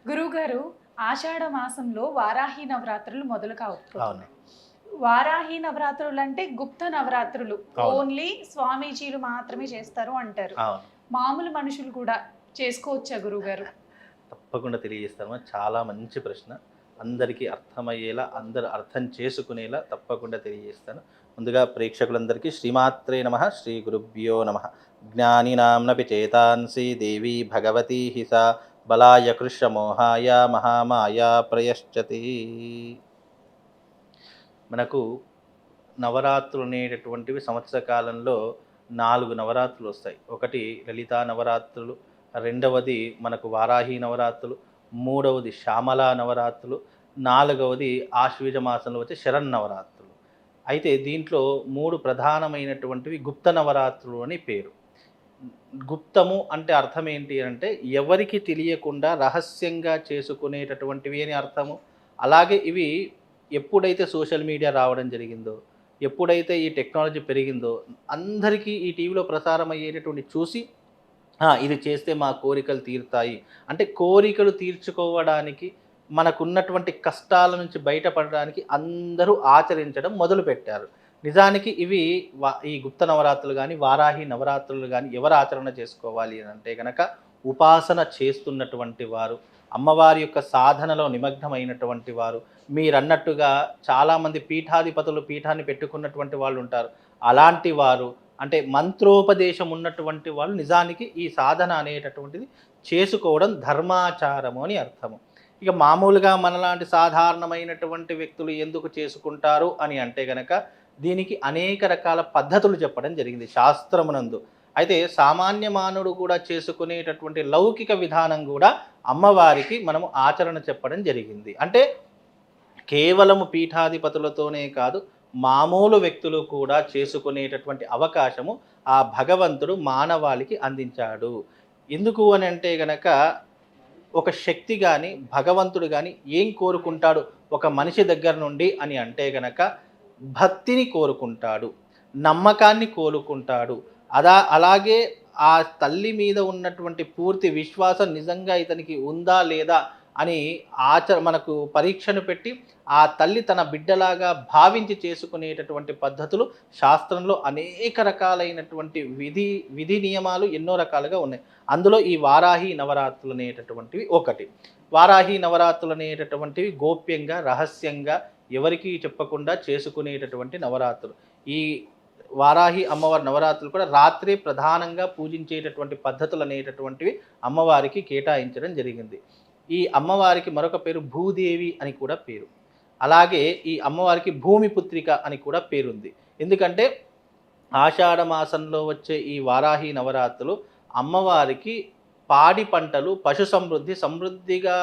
గురువుగారు, ఆషాఢ మాసంలో వారాహి నవరాత్రులు మొదలు అవును. కావస్తున్నాయి. వారాహి నవరాత్రులు అంటే గుప్త నవరాత్రులు. అవును. ఓన్లీ స్వామీజీలు మాత్రమే చేస్తారు అంటారు. అవును. మామూలు మనుషులు కూడా చేసుకోవచ్చా గురువుగారు? తప్పకుండా తెలియజేస్తాను. చాలా మంచి ప్రశ్న. అందరికీ అర్థమయ్యేలా, అందరూ అర్థం చేసుకునేలా తప్పకుండా తెలియజేస్తాను. ముందుగా ప్రేక్షకులందరికీ శ్రీమాత్రే నమః, శ్రీ గురుభ్యో నమః. జ్ఞానినాంనపి చేతాంసి దేవీ భగవతి హి సా బలాయ కృష్ణమోహాయ మహామాయా ప్రయశ్చతి. మనకు నవరాత్రులు అనేటటువంటివి సంవత్సర కాలంలో 4 నవరాత్రులు వస్తాయి. ఒకటి లలితా నవరాత్రులు, రెండవది మనకు వారాహి నవరాత్రులు, మూడవది శ్యామలా నవరాత్రులు, నాలుగవది ఆశ్వీజ మాసంలో వచ్చే శరన్నవరాత్రులు. అయితే దీంట్లో 3 ప్రధానమైనటువంటివి గుప్త నవరాత్రులు అని పేరు. గుప్తము అంటే అర్థం ఏంటి అంటే ఎవరికి తెలియకుండా రహస్యంగా చేసుకునేటటువంటివి అని అర్థము. అలాగే ఇవి ఎప్పుడైతే సోషల్ మీడియా రావడం జరిగిందో, ఎప్పుడైతే ఈ టెక్నాలజీ పెరిగిందో, అందరికీ ఈ టీవీలో ప్రసారం అయ్యేటటువంటి చూసి ఇది చేస్తే మా కోరికలు తీరుతాయి. అంటే కోరికలు తీర్చుకోవడానికి, మనకున్నటువంటి కష్టాల నుంచి బయటపడడానికి అందరూ ఆచరించడం మొదలుపెట్టారు. నిజానికి ఇవి ఈ గుప్త నవరాత్రులు గానీ, వారాహి నవరాత్రులు గానీ ఎవరు ఆచరణ చేసుకోవాలి అనంటే గనక ఉపాసన చేస్తున్నటువంటి వారు, అమ్మవారి యొక్క సాధనలో నిమగ్నమైనటువంటి వారు, మీరన్నట్టుగా చాలామంది పీఠాధిపతులు పీఠాన్ని పెట్టుకున్నటువంటి వాళ్ళు ఉంటారు. అలాంటి వారు అంటే మంత్రోపదేశం ఉన్నటువంటి వాళ్ళు నిజానికి ఈ సాధన అనేటటువంటిది చేసుకోవడం ధర్మాచారము అని అర్థము. ఇక మామూలుగా మనలాంటి సాధారణమైనటువంటి వ్యక్తులు ఎందుకు చేసుకుంటారు అని అంటే గనక దీనికి అనేక రకాల పద్ధతులు చెప్పడం జరిగింది శాస్త్రమునందు. అయితే సామాన్య మానవుడు కూడా చేసుకునేటటువంటి లౌకిక విధానం కూడా అమ్మవారికి మనము ఆచరణ చెప్పడం జరిగింది. అంటే కేవలము పీఠాధిపతులతోనే కాదు, మామూలు వ్యక్తులు కూడా చేసుకునేటటువంటి అవకాశము ఆ భగవంతుడు మానవాళికి అందించాడు. ఎందుకు అని అంటే గనక ఒక శక్తి కానీ భగవంతుడు కానీ ఏం కోరుకుంటాడు ఒక మనిషి దగ్గర నుండి అని అంటే గనక భక్తిని కోరుకుంటాడు, నమ్మకాన్ని కోరుకుంటాడు. అలాగే ఆ తల్లి మీద ఉన్నటువంటి పూర్తి విశ్వాసం నిజంగా ఇతనికి ఉందా లేదా అని మనకు పరీక్షను పెట్టి ఆ తల్లి తన బిడ్డలాగా భావించి చేసుకునేటటువంటి పద్ధతులు శాస్త్రంలో అనేక రకాలైనటువంటి విధి నియమాలు ఎన్నో రకాలుగా ఉన్నాయి. అందులో ఈ వారాహి నవరాత్రులు అనేటటువంటివి ఒకటి. వారాహి నవరాత్రులు అనేటటువంటివి గోప్యంగా రహస్యంగా ఎవరికీ చెప్పకుండా చేసుకునేటటువంటి నవరాత్రులు. ఈ వారాహి అమ్మవారి నవరాత్రులు కూడా రాత్రి ప్రధానంగా పూజించేటటువంటి పద్ధతులు అనేటటువంటివి అమ్మవారికి కేటాయించడం జరిగింది. ఈ అమ్మవారికి మరొక పేరు భూదేవి అని కూడా పేరు. అలాగే ఈ అమ్మవారికి భూమిపుత్రిక అని కూడా పేరుంది. ఎందుకంటే ఆషాఢ మాసంలో వచ్చే ఈ వారాహి నవరాత్రులు అమ్మవారికి పాడి పంటలు పశు సమృద్ధిగా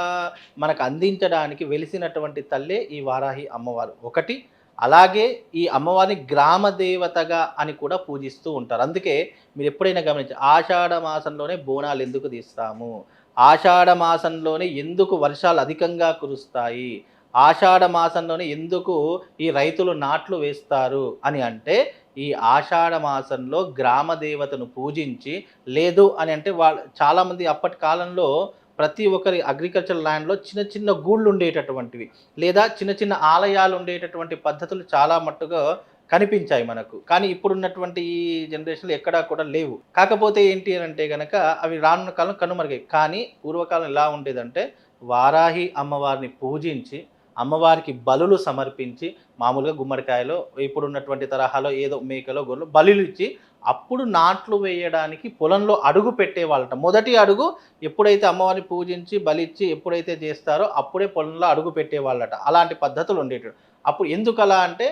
మనకు అందించడానికి వెలిసినటువంటి తల్లే ఈ వారాహి అమ్మవారు ఒకటి. అలాగే ఈ అమ్మవారిని గ్రామ దేవతగా అని కూడా పూజిస్తూ ఉంటారు. అందుకే మీరు ఎప్పుడైనా గమనించి ఆషాఢ మాసంలోనే బోనాలు ఎందుకు తీస్తాము, ఆషాఢ మాసంలోనే ఎందుకు వర్షాలు అధికంగా కురుస్తాయి, ఆషాఢ మాసంలోనే ఎందుకు ఈ రైతులు నాట్లు వేస్తారు అని అంటే ఈ ఆషాఢ మాసంలో గ్రామ దేవతను పూజించి, లేదు అని అంటే చాలామంది అప్పటి కాలంలో ప్రతి ఒక్కరి అగ్రికల్చర్ ల్యాండ్లో చిన్న చిన్న గూళ్ళు ఉండేటటువంటివి లేదా చిన్న చిన్న ఆలయాలు ఉండేటటువంటి పద్ధతులు చాలా మట్టుగా కనిపించాయి మనకు. కానీ ఇప్పుడున్నటువంటి ఈ జనరేషన్లో ఎక్కడా కూడా లేవు. కాకపోతే ఏంటి అని అంటే కనుక అవి రానున్న కాలం కనుమరుగాయి. కానీ పూర్వకాలం ఎలా ఉండేదంటే వారాహి అమ్మవారిని పూజించి అమ్మవారికి బలులు సమర్పించి, మామూలుగా గుమ్మడికాయలో ఇప్పుడున్నటువంటి తరహాలో ఏదో మేకలో గొర్రెలు బలులు ఇచ్చి అప్పుడు నాట్లు వేయడానికి పొలంలో అడుగు పెట్టేవాళ్ళట. మొదటి అడుగు ఎప్పుడైతే అమ్మవారిని పూజించి బలిచ్చి ఎప్పుడైతే చేస్తారో అప్పుడే పొలంలో అడుగు పెట్టేవాళ్ళట. అలాంటి పద్ధతులు ఉండేవి. అప్పుడు ఎందుకు అలా అంటే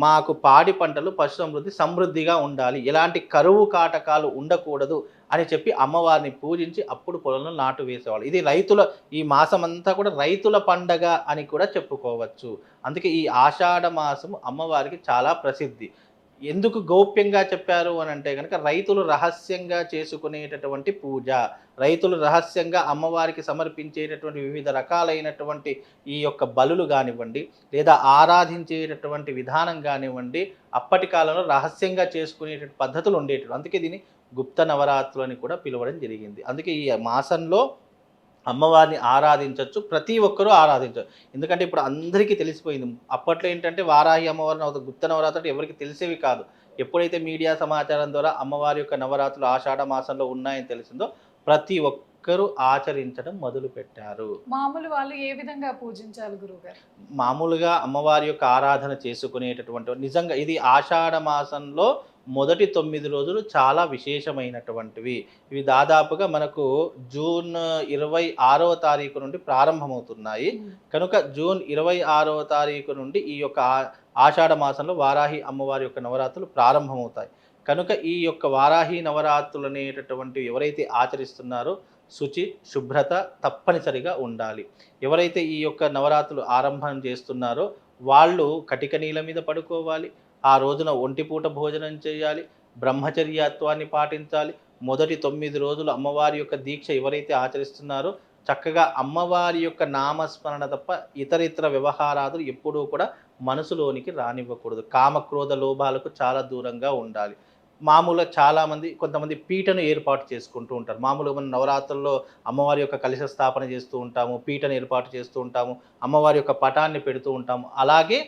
మాకు పాడి పంటలు పశు సమృద్ధిగా ఉండాలి, ఎలాంటి కరువు కాటకాలు ఉండకూడదు అని చెప్పి అమ్మవారిని పూజించి అప్పుడు పొలంలో నాటు వేసేవాళ్ళు. ఇది ఈ మాసం అంతా కూడా రైతుల పండగ అని కూడా చెప్పుకోవచ్చు. అందుకే ఈ ఆషాఢ మాసం అమ్మవారికి చాలా ప్రసిద్ధి. ఎందుకు గోప్యంగా చెప్పారు అని అంటే కనుక రైతులు రహస్యంగా చేసుకునేటటువంటి పూజ, రైతులు రహస్యంగా అమ్మవారికి సమర్పించేటటువంటి వివిధ రకాలైనటువంటి ఈ యొక్క బలులు కానివ్వండి లేదా ఆరాధించేటటువంటి విధానం కానివ్వండి అప్పటి కాలంలో రహస్యంగా చేసుకునేటువంటి పద్ధతులు ఉండేటవి. అందుకే దీన్ని గుప్త నవరాత్రులు అని కూడా పిలవడం జరిగింది. అందుకే ఈ మాసంలో అమ్మవారిని ఆరాధించవచ్చు. ప్రతి ఒక్కరూ ఆరాధించవచ్చు. ఎందుకంటే ఇప్పుడు అందరికీ తెలిసిపోయింది. అప్పట్లో ఏంటంటే వారాహి అమ్మవారిని గుప్త నవరాత్రులు ఎవరికీ తెలిసేవి కాదు. ఎప్పుడైతే మీడియా సమాచారం ద్వారా అమ్మవారి యొక్క నవరాత్రులు ఆషాఢ మాసంలో ఉన్నాయని తెలిసిందో ప్రతి ఒక్కరూ ఆచరించడం మొదలుపెట్టారు. మామూలు వాళ్ళు ఏ విధంగా పూజించాలి గురువుగారు? మామూలుగా అమ్మవారి యొక్క ఆరాధన చేసుకునేటటువంటి నిజంగా ఇది ఆషాఢ మాసంలో మొదటి 9 రోజులు చాలా విశేషమైనటువంటివి. ఇవి దాదాపుగా మనకు జూన్ 26వ తారీఖు నుండి ప్రారంభమవుతున్నాయి. కనుక జూన్ 26వ తారీఖు నుండి ఈ యొక్క ఆషాఢ మాసంలో వారాహి అమ్మవారి యొక్క నవరాత్రులు ప్రారంభమవుతాయి. కనుక ఈ యొక్క వారాహి నవరాత్రులు అనేటటువంటివి ఎవరైతే ఆచరిస్తున్నారో శుచి, శుభ్రత తప్పనిసరిగా ఉండాలి. ఎవరైతే ఈ యొక్క నవరాత్రులు ఆరంభం చేస్తున్నారో వాళ్ళు కటిక నీళ్ళ మీద పడుకోవాలి. ఆ రోజున ఒంటిపూట భోజనం చేయాలి. బ్రహ్మచర్యత్వాన్ని పాటించాలి. మొదటి 9 రోజులు అమ్మవారి యొక్క దీక్ష ఎవరైతే ఆచరిస్తున్నారో చక్కగా అమ్మవారి యొక్క నామస్మరణ తప్ప ఇతరితర వ్యవహారాదులు ఎప్పుడూ కూడా మనసులోనికి రానివ్వకూడదు. కామక్రోధ లోభాలకు చాలా దూరంగా ఉండాలి. మామూలుగా చాలామంది కొంతమంది పీటను ఏర్పాటు చేసుకుంటూ ఉంటారు. మామూలుగా మనం నవరాత్రుల్లో అమ్మవారి యొక్క కలశ స్థాపన చేస్తూ ఉంటాము, పీటను ఏర్పాటు చేస్తూ ఉంటాము, అమ్మవారి యొక్క పటాన్ని పెడుతూ ఉంటాము. అలాగే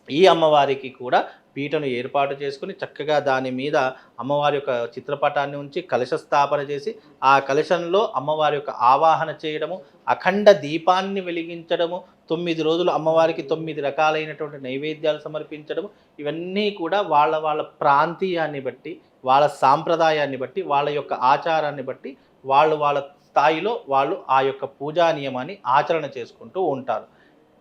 ఈ అమ్మవారికి కూడా పీటను ఏర్పాటు చేసుకుని చక్కగా దాని మీద అమ్మవారి యొక్క చిత్రపటాన్ని ఉంచి కలశ స్థాపన చేసి ఆ కలశంలో అమ్మవారి యొక్క ఆవాహన చేయడము, అఖండ దీపాన్ని వెలిగించడము, 9 రోజులు అమ్మవారికి 9 రకాలైనటువంటి నైవేద్యాలు సమర్పించడము, ఇవన్నీ కూడా వాళ్ళ వాళ్ళ ప్రాంతీయాన్ని బట్టి, వాళ్ళ సాంప్రదాయాన్ని బట్టి, వాళ్ళ యొక్క ఆచారాన్ని బట్టి వాళ్ళ స్థాయిలో వాళ్ళు ఆ యొక్క పూజా నియమాన్ని ఆచరణ చేసుకుంటూ ఉంటారు.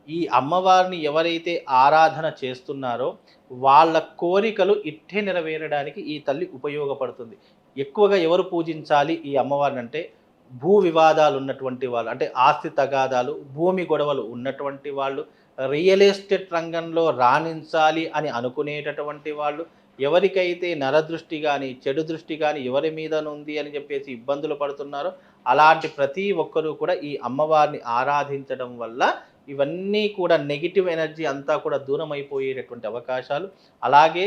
ఈ అమ్మవారిని ఎవరైతే ఆరాధన చేస్తున్నారో వాళ్ళ కోరికలు ఇట్టే నెరవేరడానికి ఈ తల్లి ఉపయోగపడుతుంది. ఎక్కువగా ఎవరు పూజించాలి ఈ అమ్మవారిని అంటే భూ వివాదాలు ఉన్నటువంటి వాళ్ళు, అంటే ఆస్తి తగాదాలు, భూమి గొడవలు ఉన్నటువంటి వాళ్ళు, రియల్ ఎస్టేట్ రంగంలో రాణించాలి అని అనుకునేటటువంటి వాళ్ళు, ఎవరికైతే నరదృష్టి కానీ చెడు దృష్టి కానీ ఎవరి మీద ఉంది అని చెప్పేసి ఇబ్బందులు పడుతున్నారో అలాంటి ప్రతి ఒక్కరూ కూడా ఈ అమ్మవారిని ఆరాధించడం వల్ల ఇవన్నీ కూడా నెగిటివ్ ఎనర్జీ అంతా కూడా దూరం అయిపోయేటటువంటి అవకాశాలు, అలాగే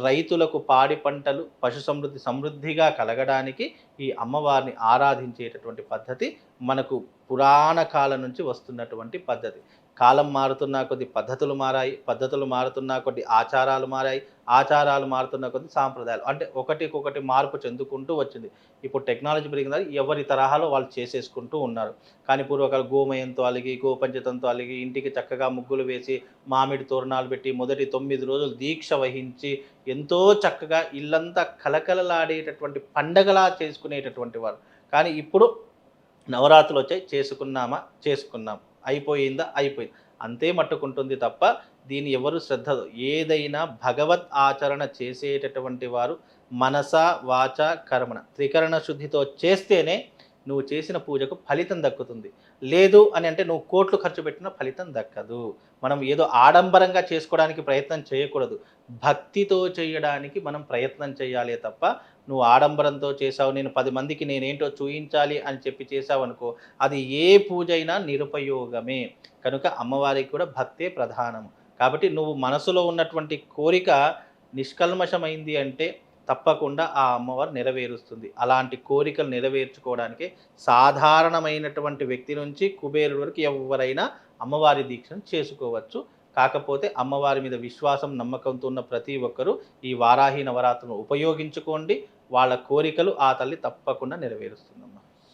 రైతులకు పాడి పంటలు పశు సమృద్ధిగా కలగడానికి ఈ అమ్మవారిని ఆరాధించేటటువంటి పద్ధతి మనకు పురాణ కాలం నుంచి వస్తున్నటువంటి పద్ధతి. కాలం మారుతున్న కొద్ది పద్ధతులు మారాయి, పద్ధతులు మారుతున్న కొద్ది ఆచారాలు మారాయి, ఆచారాలు మారుతున్న కొద్ది సాంప్రదాయాలు, అంటే ఒకటికొకటి మార్పు చెందుకుంటూ వచ్చింది. ఇప్పుడు టెక్నాలజీ పెరిగిందని ఎవరి తరహాలో వాళ్ళు చేసేసుకుంటూ ఉన్నారు. కానీ పూర్వకాలం గోమయంతో అలిగి, గోపంచతంతో అలిగి, ఇంటికి చక్కగా ముగ్గులు వేసి, మామిడి తోరణాలు పెట్టి, మొదటి 9 రోజులు దీక్ష వహించి ఎంతో చక్కగా ఇల్లంతా కలకలలాడేటటువంటి పండగలా చేసుకునేటటువంటి వారు. కానీ ఇప్పుడు నవరాత్రులు వచ్చాయి, చేసుకున్నాం, అయిపోయిందా అయిపోయింది అంతే మట్టుకుంటుంది తప్ప దీన్ని ఎవరు శ్రద్ధ, ఏదైనా భగవత్ ఆచరణ చేసేటటువంటి వారు మనస వాచ కర్మణ త్రికరణ శుద్ధితో చేస్తేనే నువ్వు చేసిన పూజకు ఫలితం దక్కుతుంది. లేదు అని అంటే నువ్వు కోట్లు ఖర్చు పెట్టినా ఫలితం దక్కదు. మనం ఏదో ఆడంబరంగా చేసుకోవడానికి ప్రయత్నం చేయకూడదు, భక్తితో చేయడానికి మనం ప్రయత్నం చేయాలి తప్ప నువ్వు ఆడంబరంతో చేసావు, నేను 10 మందికి నేనేంటో చూయించాలి అని చెప్పి చేసావు అనుకో, అది ఏ పూజ అయినా నిరుపయోగమే. కనుక అమ్మవారికి కూడా భక్తే ప్రధానము. కాబట్టి నువ్వు మనసులో ఉన్నటువంటి కోరిక నిష్కల్మషమైంది అంటే తప్పకుండా ఆ అమ్మవారు నెరవేరుస్తుంది. అలాంటి కోరికలు నెరవేర్చుకోవడానికి సాధారణమైనటువంటి వ్యక్తి నుంచి కుబేరుడి వరకు ఎవరైనా అమ్మవారి దీక్షను చేసుకోవచ్చు. కాకపోతే అమ్మవారి మీద విశ్వాసం నమ్మకంతో ఉన్న ప్రతి ఒక్కరూ ఈ వారాహి నవరాత్రులను ఉపయోగించుకోండి. వాళ్ళ కోరికలు ఆ తల్లి తప్పకుండా నెరవేరుస్తుందమ్మా.